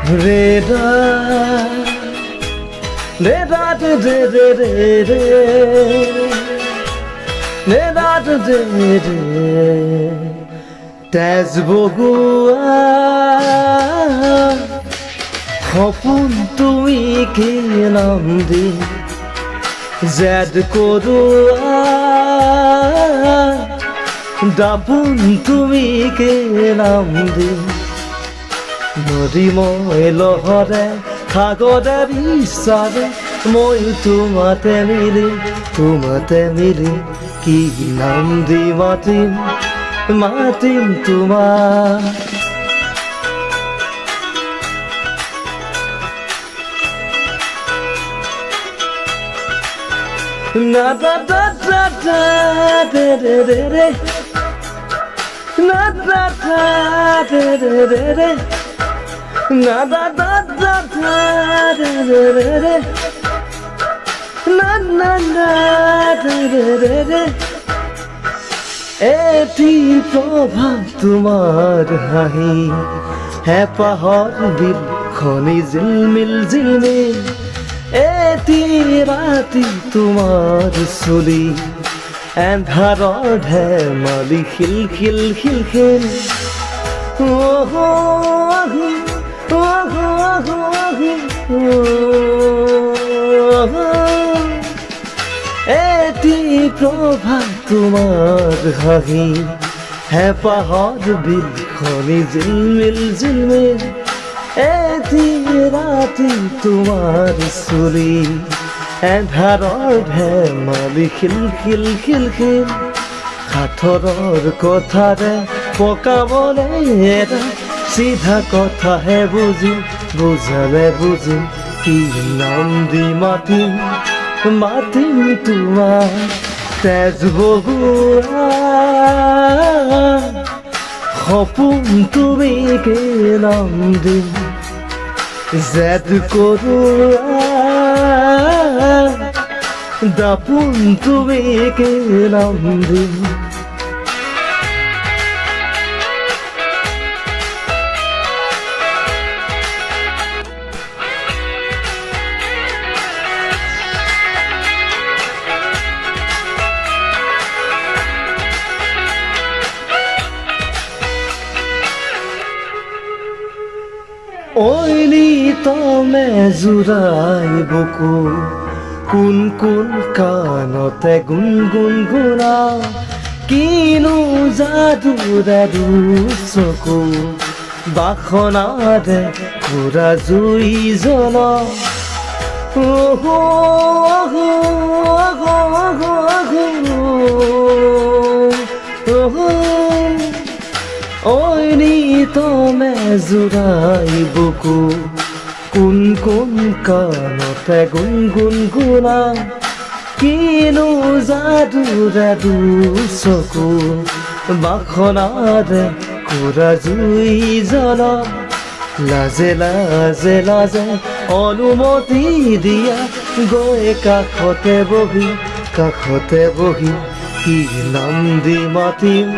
re da re da re re re re re da re re তেজ বগুয়া সপোন তুমি কি নাম দিম জেদ কৰোৱা দাপোন তুমি কি নাম দিম নদী মই লহৰে সাগৰে বিচাৰে মই তোমাতে মিলি কি নাম দি মাতিম তোমাক na da da da da de de de de na da da de de de de na da da da da de de de de na na na de de de de এটি প্রভাত তোমার হাহি হে পাহাড় বিল খনি ঝিলমিল ঝিলমিল এটি রাতি তোমার চুলি এন্ধাৰৰ ধেমালি খিল খিল খিল খিল এটি প্ৰভাত তোমাৰ হাহি হে পাহাড় বিল খনি ঝিলমিল ঝিলমিল এটি ৰাতি তোমাৰ চুলি এন্ধাৰৰ ধেমালি খিল খিল খিল খিল সাঁথৰৰ কথাৰে পকাবলে এটা চিধা কথাহে বুজালে বুজিম কি নাম দি মাতিম তোমাক তেজ বগুৱা সপোন তুমি কি নাম দিম জেদ কৰোৱা দাপোন তুমি কি নাম দিম ওইলি তমে জুৰাই বুকু কোন কোন কাণতে গুণগুণ গুণা কিনো যাদুৰে চকু বাসনাৰে ঘূৰা জুই জ্বলা ওইলি তমে জুৰাই বুকু কোন কোন কাণতে গুণগুণ গুণা কিনো যাদুৰে চকু বাসনাৰে ঘূৰা জুই জ্বলা লাজে লাজে লাজে অনুমতি দিয়া গৈ কাষতে বহি কি নাম দি মাতিম